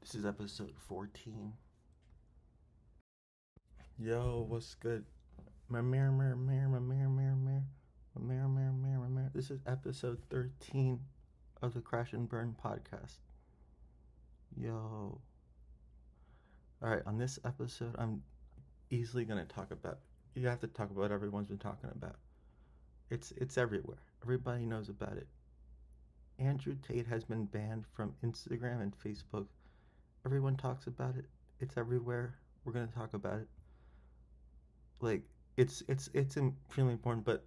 This is episode 14. Yo, what's good? This is episode 13 of the Crash and Burn podcast. Yo. Alright, on this episode, I'm easily going to talk about, you have to talk about what everyone's been talking about. It's everywhere. Everybody knows about it. Andrew Tate has been banned from Instagram and Facebook. Everyone talks about it. It's everywhere. We're going to talk about it. Like, it's extremely important, but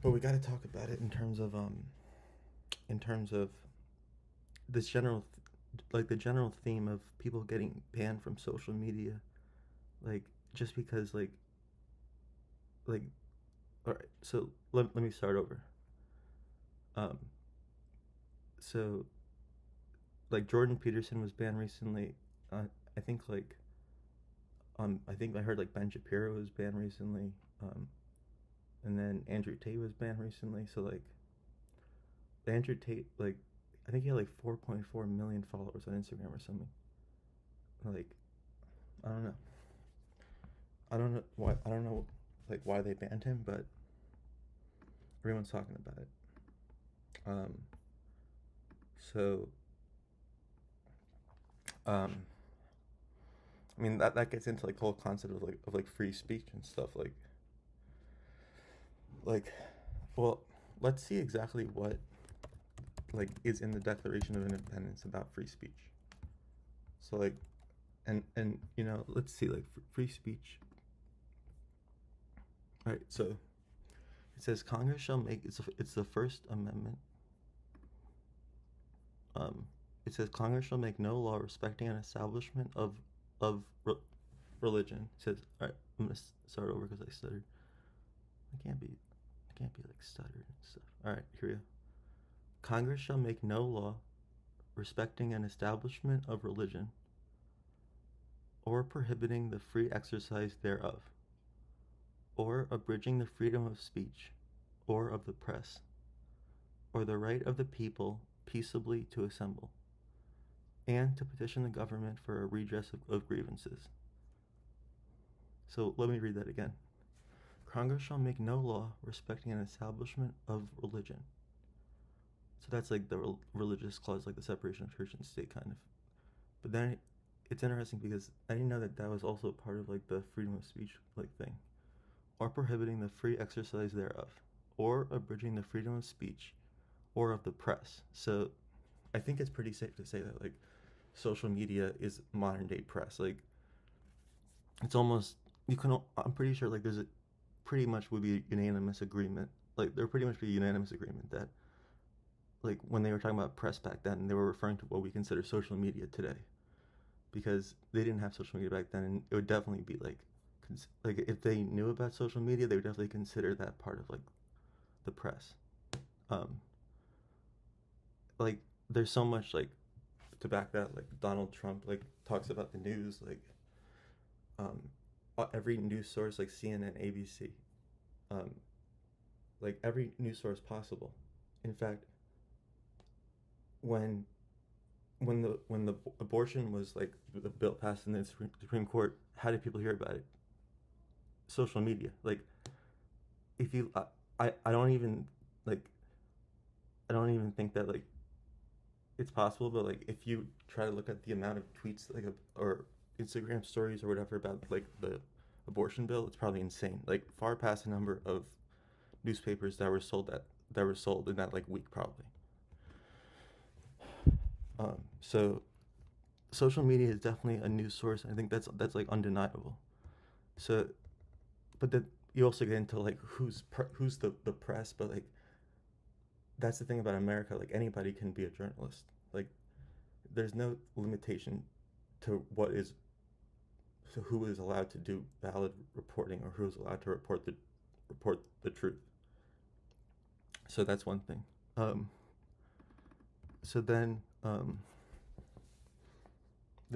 we got to talk about it in terms of this general the general theme of people getting banned from social media, like, just because, like all right, so let me start over. So, like, Jordan Peterson was banned recently. I think, like, I think I heard, like, Ben Shapiro was banned recently. And then Andrew Tate was banned recently. So, like, Andrew Tate, like, I think he had like 4.4 million followers on Instagram or something. Like, I don't know. I don't know why. I don't know, like, why they banned him, but everyone's talking about it. So, I mean, that gets into, like, the whole concept of, like free speech and stuff. Like, well, let's see exactly what, like, is in the Declaration of Independence about free speech. So, like, and let's see, like, free speech. All right, so it says Congress shall make, it's the First Amendment. It says Congress shall make no law respecting an establishment of religion. It says, all right, I'm gonna start over because I stuttered. I can't be like stuttered and stuff. All right, here we go. Congress shall make no law respecting an establishment of religion or prohibiting the free exercise thereof, or abridging the freedom of speech or of the press, or the right of the people peaceably to assemble, and to petition the government for a redress of grievances. So let me read that again. Congress shall make no law respecting an establishment of religion. So that's like the religious clause, like the separation of church and state, kind of. But then it's interesting because I didn't know that was also part of, like, the freedom of speech, like, thing. Or prohibiting the free exercise thereof, or abridging the freedom of speech or of the press. So I think it's pretty safe to say that, like, social media is modern day press. Like, it's almost, I'm pretty sure, like, there's a pretty much would be unanimous agreement. Like, there pretty much be unanimous agreement that, like, when they were talking about press back then, they were referring to what we consider social media today, because they didn't have social media back then, and it would definitely be like if they knew about social media, they would definitely consider that part of, like, the press. Like, there's so much, like, to back that. Like, Donald Trump, like, talks about the news, like, every news source, like CNN, ABC, like, every news source possible. In fact, when the abortion was, like, the bill passed in the Supreme Court, how did people hear about it? Social media. Like, if you I don't even, like, I don't even think that, like, it's possible, but, like, if you try to look at the amount of tweets, like, or Instagram stories or whatever about, like, the abortion bill, it's probably insane. Like, far past the number of newspapers that were sold in that, like, week, probably. So social media is definitely a news source. I think that's like undeniable. So, but then you also get into, like, who's the press, but, like, that's the thing about America. Like, anybody can be a journalist. Like, there's no limitation to who is allowed to do valid reporting, or who's allowed to report the truth. So that's one thing. So then, the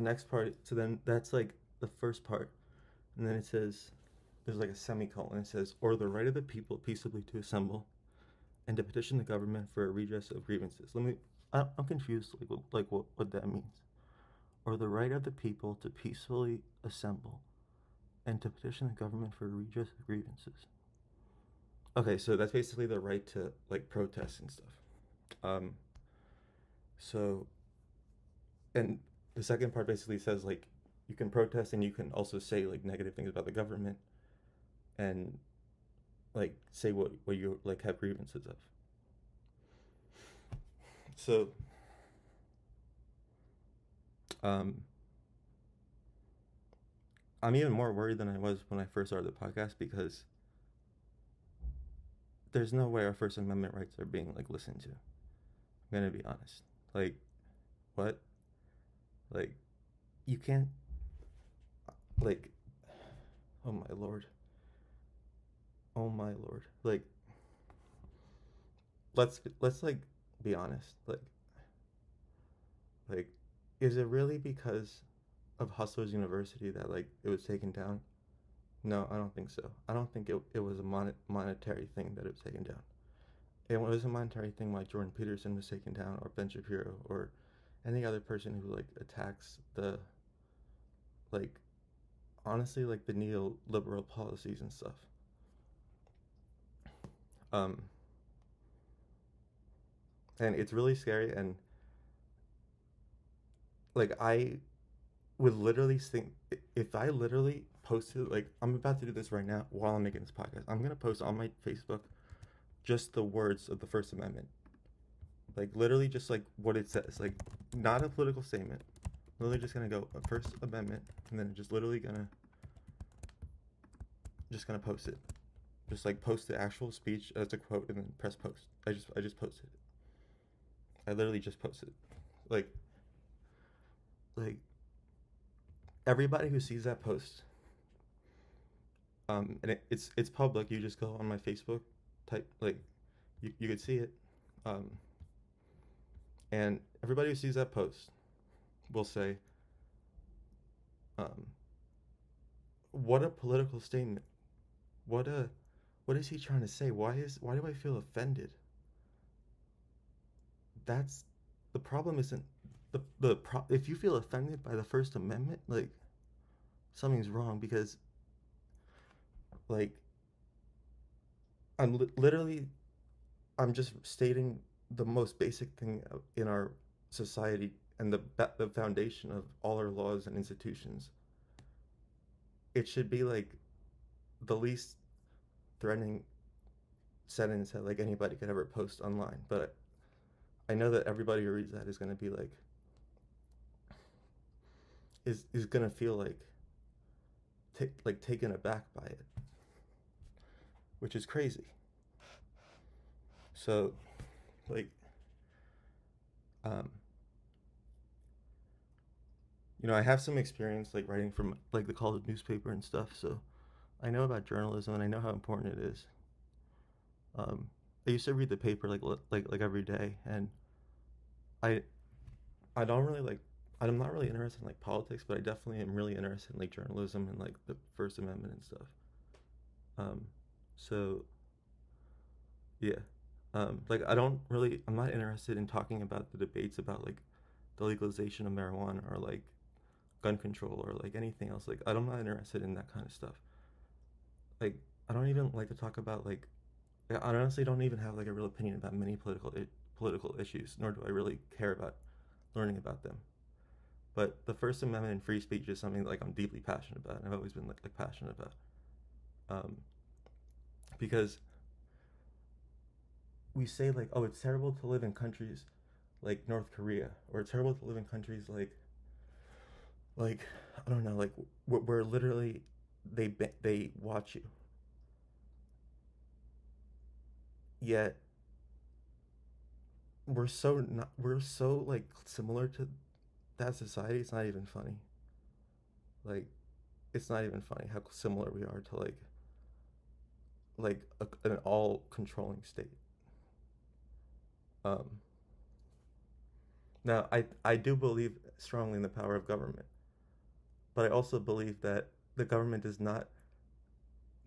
next part. So then that's, like, the first part, and then it says, there's, like, a semicolon. It says, or the right of the people peaceably to assemble, and to petition the government for a redress of grievances. I'm confused, like, what that means. or the right of the people to peacefully assemble and to petition the government for redress of grievances. Okay, so that's basically the right to like protest and stuff. Um, so, and the second part basically says like you can protest and you can also say like negative things about the government and like say what you like have grievances of. So, um, I'm even more worried than I was when I first started the podcast because there's no way our First Amendment rights are being like listened to. I'm gonna be honest. Like, what? Like, you can't. Like, oh my lord. Oh my lord. Like, let's like be honest. Like, is it really because of Hustlers University that like it was taken down? No, I don't think so. I don't think it was a monetary thing that it was taken down. It was a monetary thing like Jordan Peterson was taken down, or Ben Shapiro, or any other person who like attacks the like honestly like the neoliberal policies and stuff. Um, and it's really scary. And like I would literally think if I literally posted like I'm about to do this right now while I'm making this podcast, I'm gonna post on my Facebook just the words of the First Amendment, like literally just like what it says, like not a political statement. Literally just gonna go First Amendment, and then just literally gonna post it, just like post the actual speech as a quote, and then press post. I just posted it. I literally just posted it. Like everybody who sees that post, and it's public. You just go on my Facebook, type like you could see it, um, and everybody who sees that post will say, um, "What a political statement! What is he trying to say? Why do I feel offended?" That's the problem. Isn't if you feel offended by the First Amendment, like something's wrong because like literally I'm just stating the most basic thing in our society and the foundation of all our laws and institutions. It should be like the least threatening sentence that like anybody could ever post online. But I know that everybody who reads that is going to be like is going to feel like taken aback by it, which is crazy. So like um I have some experience like writing from like the college newspaper and stuff, so I know about journalism and I know how important it is. Um, I used to read the paper like every day, and I I don't really like I'm not really interested in like politics, but I definitely am really interested in like journalism and like the First Amendment and stuff. Um, so yeah, like I'm not interested in talking about the debates about like the legalization of marijuana or like gun control or like anything else. Like I'm not interested in that kind of stuff. Like I don't even like to talk about like I honestly don't even have like a real opinion about many political issues, nor do I really care about learning about them. But the First Amendment and free speech is something like I'm deeply passionate about, and I've always been like passionate about, um, because we say like, oh, it's terrible to live in countries like North Korea, or it's terrible to live in countries like I don't know, like where literally they watch you. Yet we're so like similar to that society. It's not even funny. Like it's not even funny how similar we are to an all controlling state. Um, Now I do believe strongly in the power of government, but I also believe that the government is not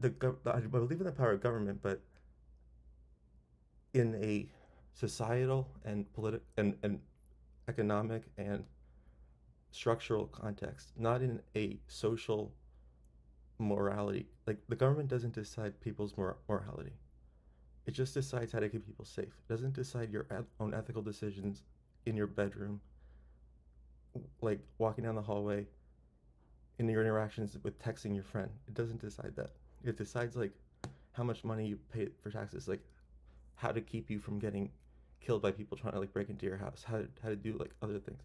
I believe in the power of government, but in a societal and political and economic and structural context, not in a social morality. Like the government doesn't decide people's morality. It just decides how to keep people safe. It doesn't decide your own ethical decisions in your bedroom, like walking down the hallway, in your interactions with texting your friend. It doesn't decide that. It decides like how much money you pay for taxes, like how to keep you from getting killed by people trying to like break into your house, how to do like other things.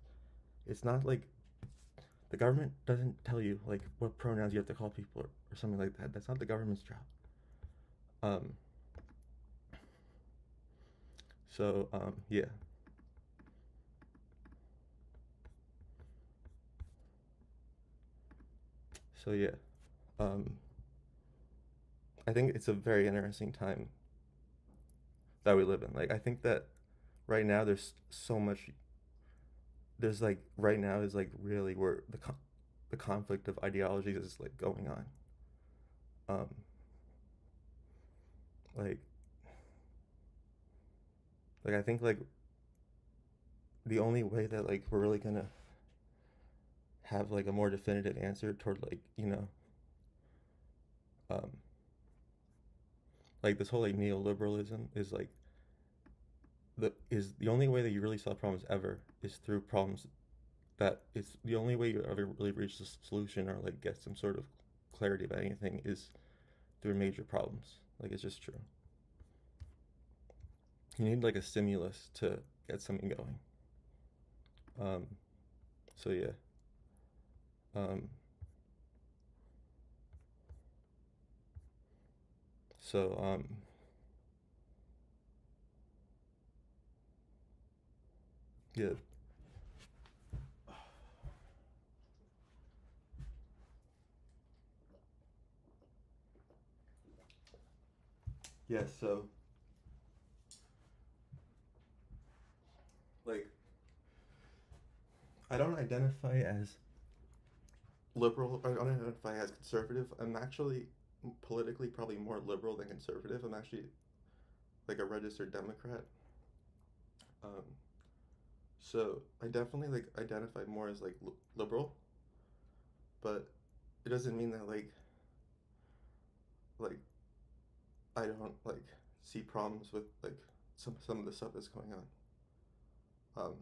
It's not like the government doesn't tell you like what pronouns you have to call people or something like that. That's not the government's job. Um, yeah. So yeah. Um, I think it's a very interesting time that we live in. Like I think that right now there's so much. There's like right now is like really where the conflict of ideologies is like going on. Um, like I think like the only way that like we're really gonna have like a more definitive answer toward like um, like this whole like neoliberalism is the only way that you really solve problems ever is through problems that it's the only way you ever really reach a solution or like get some sort of clarity about anything is through major problems. Like it's just true. You need like a stimulus to get something going. Um, so yeah. Um, so yeah. Yeah, so like I don't identify as liberal. I don't identify as conservative. I'm actually politically probably more liberal than conservative. I'm actually like a registered Democrat. Um, so I definitely like identify more as like liberal, but it doesn't mean that like I don't like see problems with like some of the stuff that's going on. Um,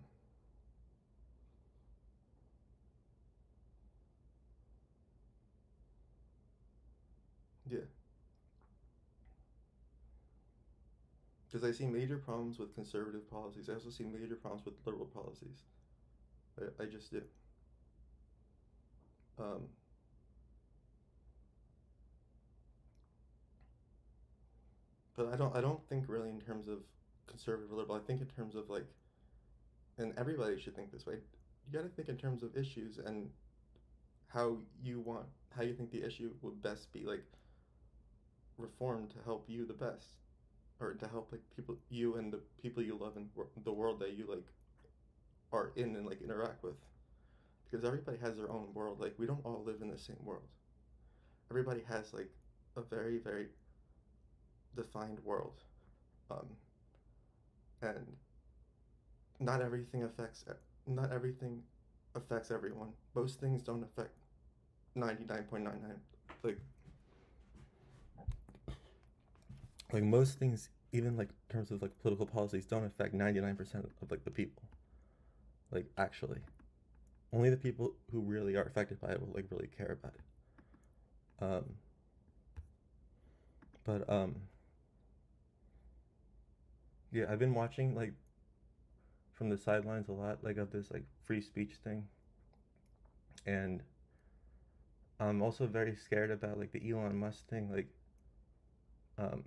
yeah, because I see major problems with conservative policies. I also see major problems with liberal policies. I just do. Um, but I don't think really in terms of conservative or liberal. I think in terms of like, and everybody should think this way. You got to think in terms of issues and how you want how you think the issue would best be like reformed to help you the best, or to help like people you and the people you love in the world that you like are in and like interact with, because everybody has their own world. Like we don't all live in the same world. Everybody has like a very very defined world, um, and not everything affects not everything affects everyone. Most things don't affect 99.99, like most things, even like in terms of like political policies, don't affect 99% of like the people. Like actually, only the people who really are affected by it will like really care about it. Um, but yeah, I've been watching like from the sidelines a lot, like of this like free speech thing, and I'm also very scared about like the Elon Musk thing, um,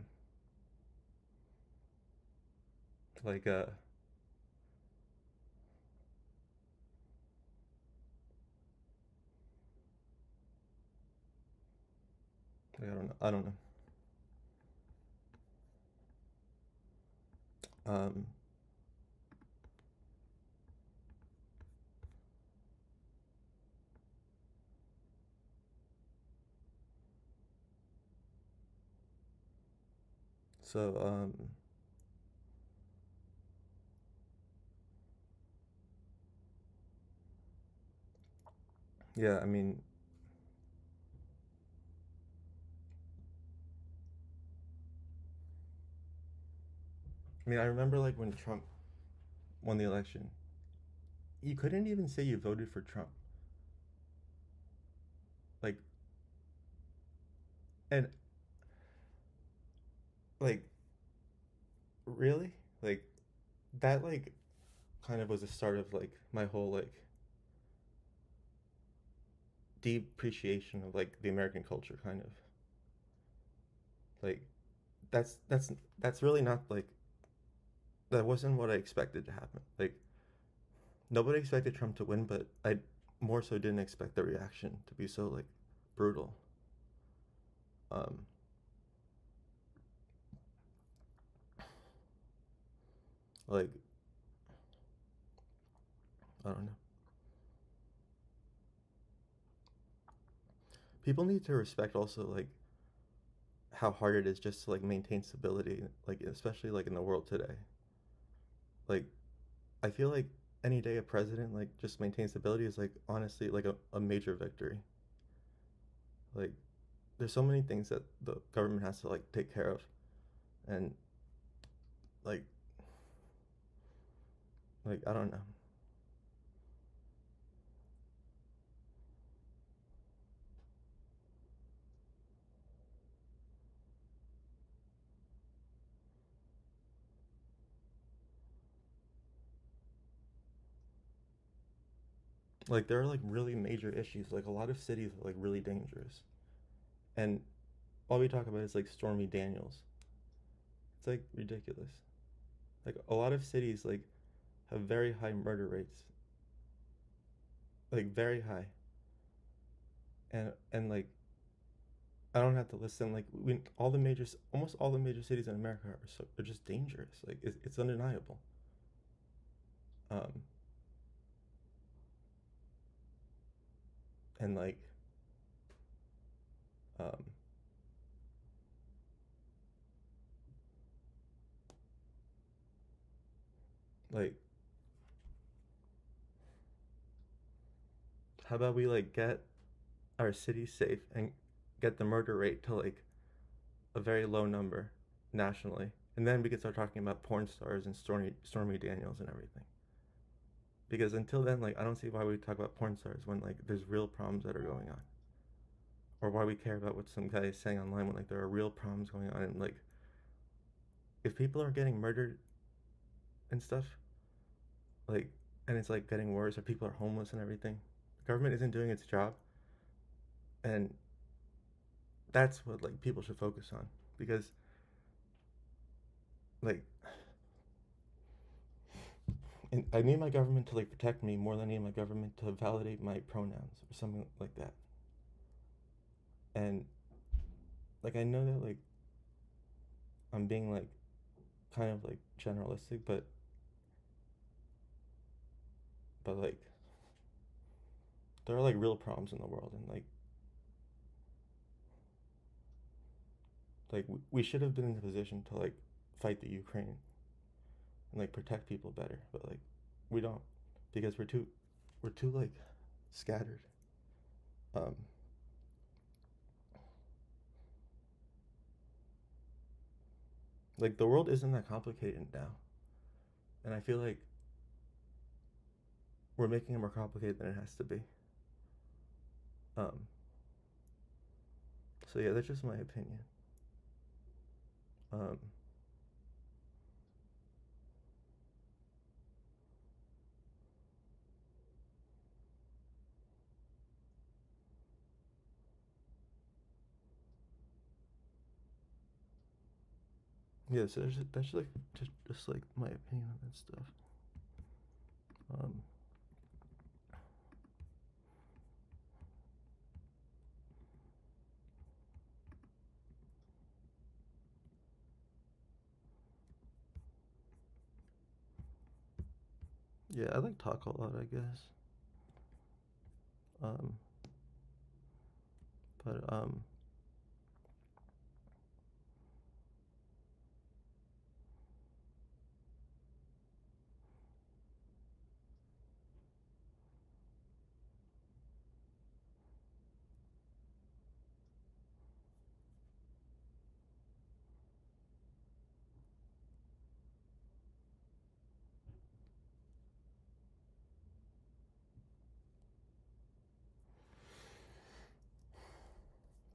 like like, I don't know. Um, so Yeah, I remember like when Trump won the election, you couldn't even say you voted for Trump. Like, and like, really? Like, that, like, kind of was the start of like my whole like depreciation of like the American culture, kind of. Like, that's really not like that wasn't what I expected to happen. Like, nobody expected Trump to win, but I more so didn't expect the reaction to be so like brutal. Um, like, I don't know. People need to respect also like how hard it is just to like maintain stability, like especially like in the world today. Like, I feel like any day a president like just maintains stability is like honestly like a major victory. Like, there's so many things that the government has to like take care of, and like I don't know. Like, there are like really major issues. Like, a lot of cities are like really dangerous, and all we talk about is like Stormy Daniels. It's like ridiculous. Like, a lot of cities like have very high murder rates, like very high, and like I don't have to listen. Like, we all the major, almost all the major cities in America are just dangerous. Like, it's undeniable. Um, and um, like how about we like get our city safe and get the murder rate to like a very low number nationally, and then we can start talking about porn stars and Stormy Daniels and everything. Because until then, like I don't see why we talk about porn stars when like there's real problems that are going on, or why we care about what some guy is saying online when like there are real problems going on, and like if people are getting murdered and stuff, like and it's like getting worse, or people are homeless and everything, the government isn't doing its job, and that's what like people should focus on. Because like and I need my government to like protect me more than I need my government to validate my pronouns or something like that. And like I know that like I'm being like kind of like generalistic, but like there are like real problems in the world, and like we should have been in a position to like fight the Ukraine and like protect people better, but like we don't, because we're too like scattered. Um, like the world isn't that complicated now, and I feel like we're making it more complicated than it has to be. Um, so yeah, that's just my opinion. Um, yeah, so that's like just like my opinion on that stuff. Um, yeah, I like talk a lot, I guess. Um, but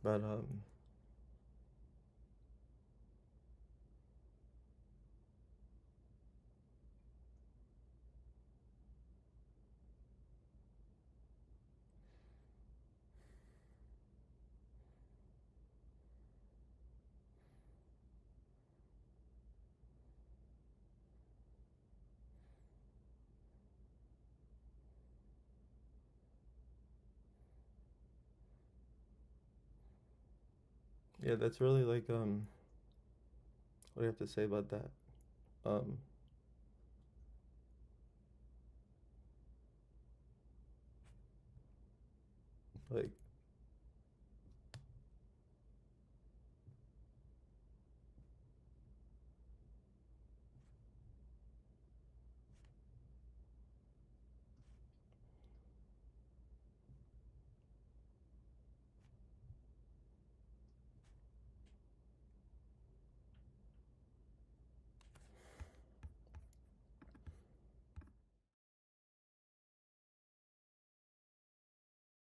But yeah, that's really like what do you have to say about that? Um, like